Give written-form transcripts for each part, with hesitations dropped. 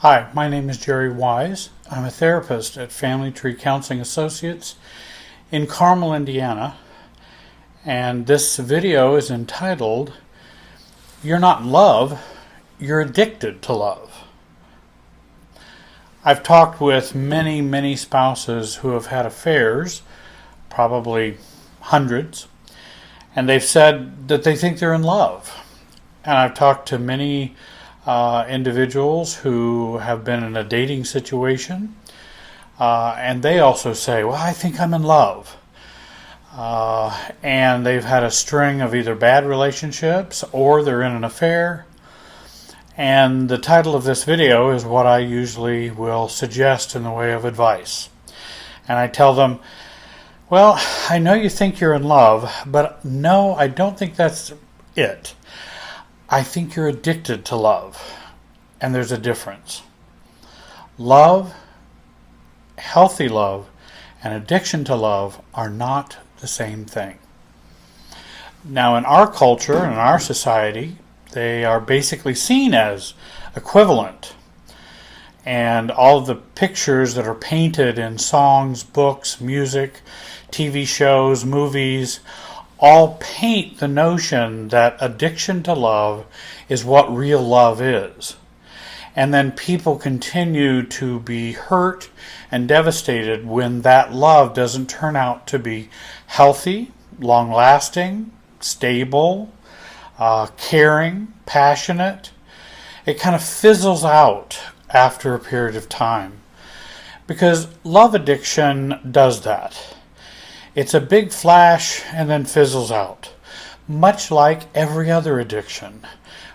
Hi, my name is Jerry Wise. I'm a therapist at Family Tree Counseling Associates in Carmel, Indiana. And this video is entitled, You're Not in Love, You're Addicted to Love. I've talked with many spouses who have had affairs, probably hundreds, and they've said that they think they're in love. And I've talked to many individuals who have been in a dating situation, and they also say, well, I think I'm in love. And they've had a string of either bad relationships or they're in an affair. And the title of this video is what I usually will suggest in the way of advice. And I tell them, well, I know you think you're in love, but no, I don't think that's it. I think you're addicted to love, and there's a difference. Love, healthy love, and addiction to love are not the same thing. Now, in our culture and in our society, they are basically seen as equivalent. And all of the pictures that are painted in songs, books, music, TV shows, movies, all paint the notion that addiction to love is what real love is. And then people continue to be hurt and devastated when that love doesn't turn out to be healthy, long-lasting, stable, caring, passionate. It kind of fizzles out after a period of time. Because love addiction does that. It's a big flash and then fizzles out, much like every other addiction,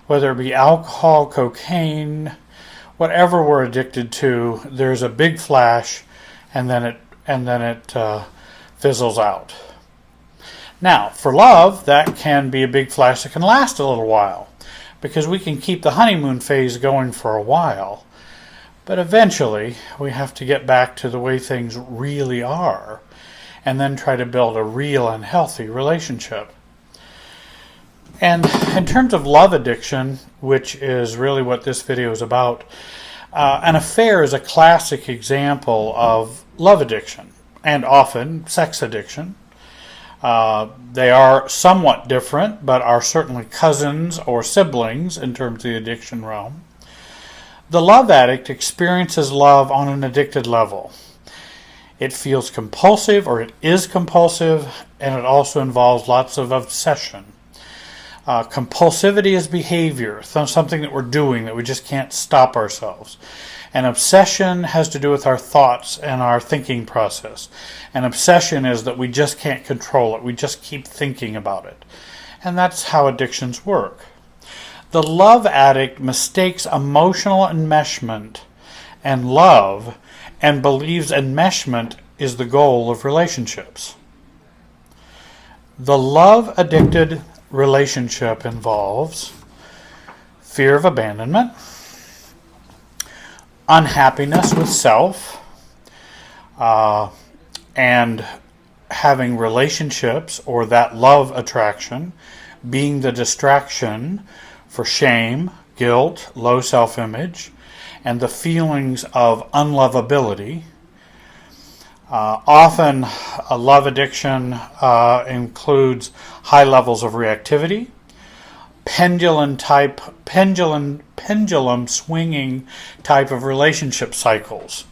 whether it be alcohol, cocaine, whatever we're addicted to. There's a big flash and then it fizzles out. Now, for love, that can be a big flash that can last a little while, because we can keep the honeymoon phase going for a while, but eventually we have to get back to the way things really are, and then try to build a real and healthy relationship. And in terms of love addiction, which is really what this video is about, an affair is a classic example of love addiction, and often sex addiction. They are somewhat different, but are certainly cousins or siblings in terms of the addiction realm. The love addict experiences love on an addicted level. It feels compulsive, or it is compulsive, and it also involves lots of obsession. Compulsivity is behavior, something that we're doing that we just can't stop ourselves. And obsession has to do with our thoughts and our thinking process. And obsession is that we just can't control it. We just keep thinking about it. And that's how addictions work. The love addict mistakes emotional enmeshment and love and believes enmeshment is the goal of relationships. The love-addicted relationship involves fear of abandonment, unhappiness with self, and having relationships or that love attraction being the distraction for shame, guilt, low self-image, and the feelings of unlovability. Often a love addiction includes high levels of reactivity, pendulum swinging type of relationship cycles.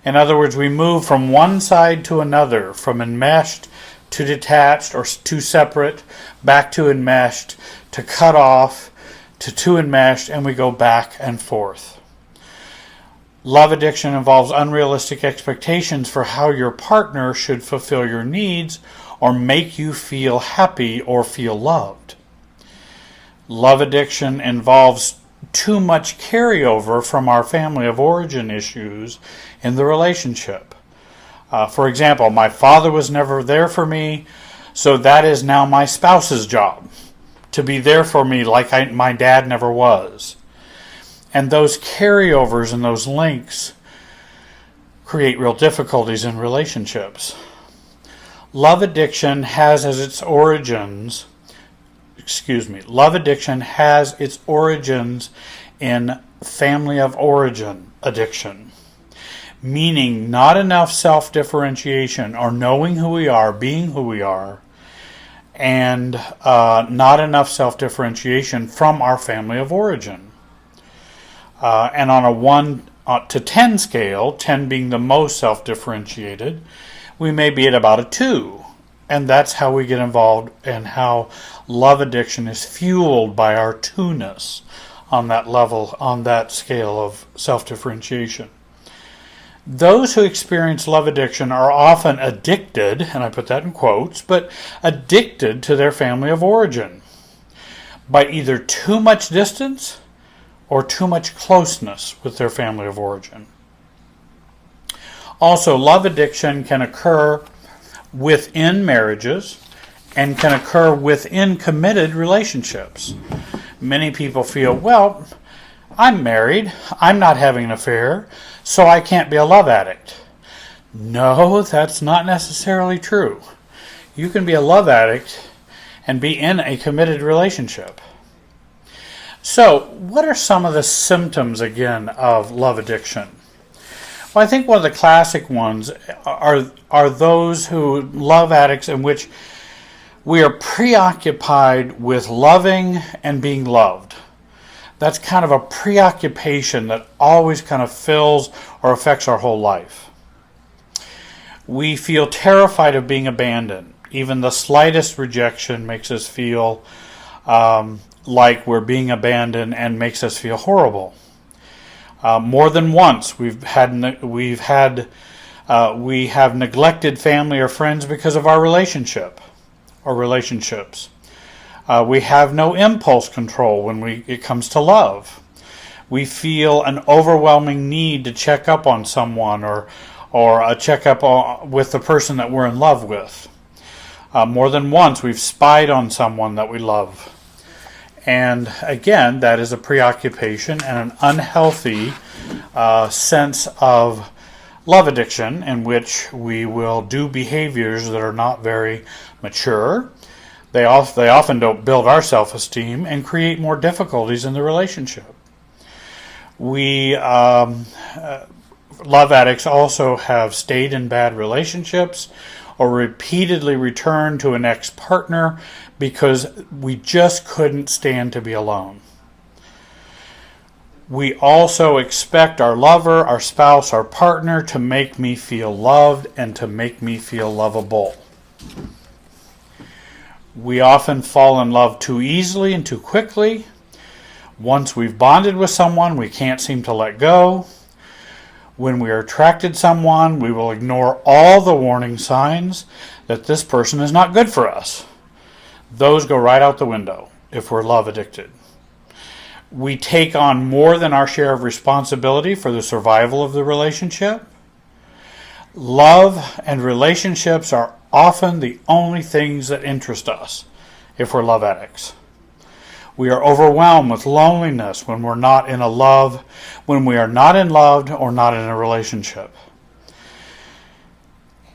In other words, we move from one side to another, from enmeshed to detached or to separate, back to enmeshed, to cut off, to enmeshed, and we go back and forth. Love addiction involves unrealistic expectations for how your partner should fulfill your needs or make you feel happy or feel loved. Love addiction involves too much carryover from our family of origin issues in the relationship. For example, my father was never there for me, so that is now my spouse's job, to be there for me like my dad never was. And those carryovers and those links create real difficulties in relationships. Love addiction has its origins in family of origin addiction, meaning not enough self-differentiation or knowing who we are, being who we are, and not enough self-differentiation from our family of origin. And on a 1 to 10 scale, 10 being the most self-differentiated, we may be at about a 2. And that's how we get involved and how love addiction is fueled by our 2-ness on that level, on that scale of self-differentiation. Those who experience love addiction are often addicted, and I put that in quotes, but addicted to their family of origin by either too much distance or too much closeness with their family of origin. Also, love addiction can occur within marriages and can occur within committed relationships. Many people feel, well, I'm married, I'm not having an affair, so I can't be a love addict. No, that's not necessarily true. You can be a love addict and be in a committed relationship. So, what are some of the symptoms, again, of love addiction? Well, I think one of the classic ones are those who love addicts in which we are preoccupied with loving and being loved. That's kind of a preoccupation that always kind of fills or affects our whole life. We feel terrified of being abandoned. Even the slightest rejection makes us feel like we're being abandoned and makes us feel horrible. More than once, we have neglected family or friends because of our relationship or relationships. We have no impulse control when it comes to love. We feel an overwhelming need to check up on someone or a check up with the person that we're in love with. More than once, we've spied on someone that we love. And again, that is a preoccupation and an unhealthy sense of love addiction in which we will do behaviors that are not very mature. They often don't build our self-esteem and create more difficulties in the relationship. Love addicts also have stayed in bad relationships or repeatedly returned to an ex-partner because we just couldn't stand to be alone. We also expect our lover, our spouse, our partner to make me feel loved and to make me feel lovable. We often fall in love too easily and too quickly. Once we've bonded with someone, we can't seem to let go. When we are attracted to someone, we will ignore all the warning signs that this person is not good for us. Those go right out the window if we're love addicted. We take on more than our share of responsibility for the survival of the relationship. Love and relationships are often the only things that interest us if we're love addicts. We are overwhelmed with loneliness when we are not in love or not in a relationship.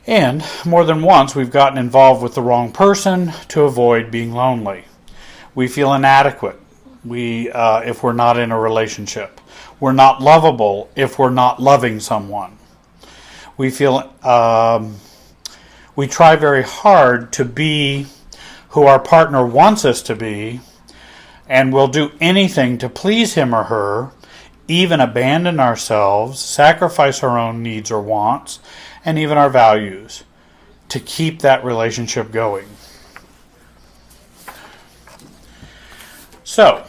And more than once, we've gotten involved with the wrong person to avoid being lonely. We feel inadequate if we're not in a relationship. We're not lovable if we're not loving someone. We try very hard to be who our partner wants us to be, and we'll do anything to please him or her, even abandon ourselves, sacrifice our own needs or wants, and even our values to keep that relationship going. So,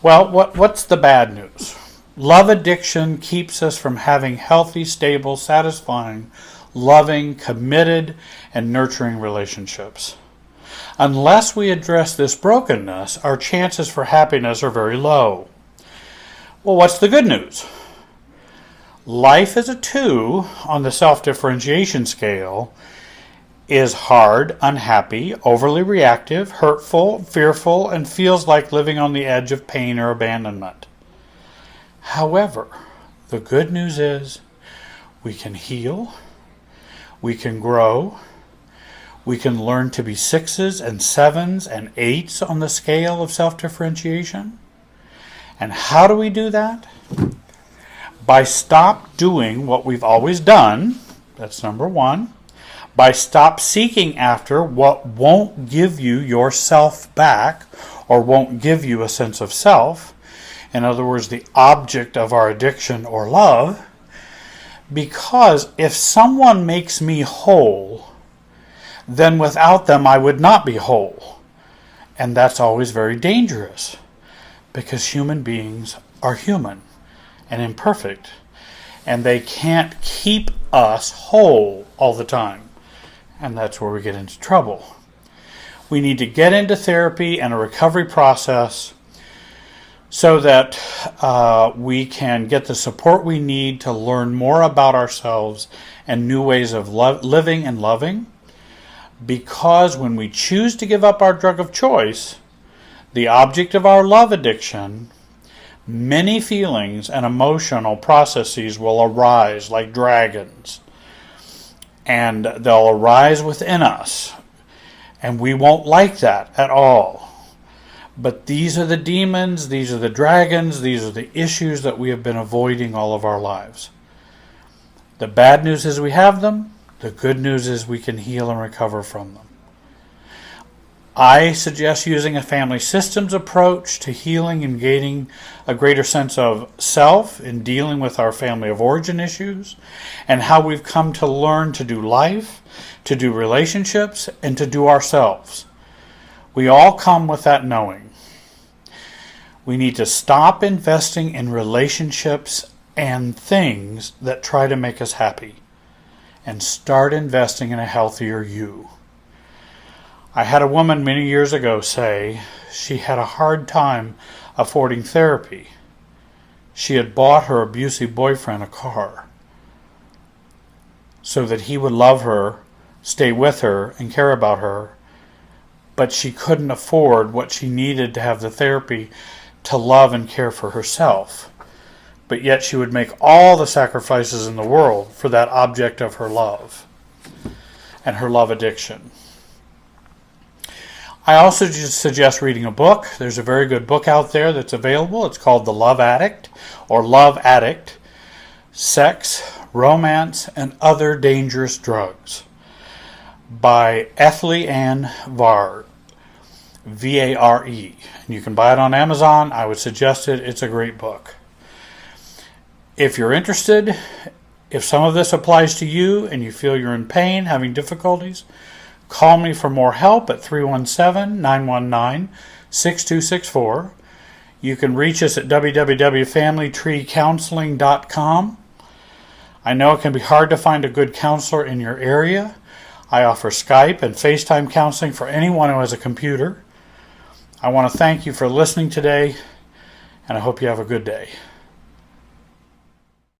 well, what's the bad news? Love addiction keeps us from having healthy, stable, satisfying, loving, committed, and nurturing relationships. Unless we address this brokenness, our chances for happiness are very low. Well, what's the good news? Life as a 2 on the self-differentiation scale is hard, unhappy, overly reactive, hurtful, fearful, and feels like living on the edge of pain or abandonment. However, the good news is we can heal, we can grow, we can learn to be 6s and 7s and 8s on the scale of self-differentiation, And how do we do that? By stop doing what we've always done. That's number one. By stop seeking after what won't give you yourself back or won't give you a sense of self. In other words, the object of our addiction or love. Because if someone makes me whole, then without them I would not be whole. And that's always very dangerous, because human beings are human and imperfect, and they can't keep us whole all the time. And that's where we get into trouble. We need to get into therapy and a recovery process so that we can get the support we need to learn more about ourselves and new ways of living and loving. Because when we choose to give up our drug of choice, the object of our love addiction, many feelings and emotional processes will arise like dragons. And they'll arise within us. And we won't like that at all. But these are the demons, these are the dragons, these are the issues that we have been avoiding all of our lives. The bad news is we have them. The good news is we can heal and recover from them. I suggest using a family systems approach to healing and gaining a greater sense of self in dealing with our family of origin issues and how we've come to learn to do life, to do relationships, and to do ourselves. We all come with that knowing. We need to stop investing in relationships and things that try to make us happy and start investing in a healthier you. I had a woman many years ago say she had a hard time affording therapy. She had bought her abusive boyfriend a car so that he would love her, stay with her, and care about her, but she couldn't afford what she needed to have the therapy to love and care for herself. But yet she would make all the sacrifices in the world for that object of her love and her love addiction. I also just suggest reading a book. There's a very good book out there that's available. It's called The Love Addict, or Love Addict, Sex, Romance, and Other Dangerous Drugs, by Ethel Ann Vare, V-A-R-E. And you can buy it on Amazon. I would suggest it. It's a great book. If you're interested, if some of this applies to you and you feel you're in pain, having difficulties, call me for more help at 317-919-6264. You can reach us at www.familytreecounseling.com. I know it can be hard to find a good counselor in your area. I offer Skype and FaceTime counseling for anyone who has a computer. I want to thank you for listening today, and I hope you have a good day.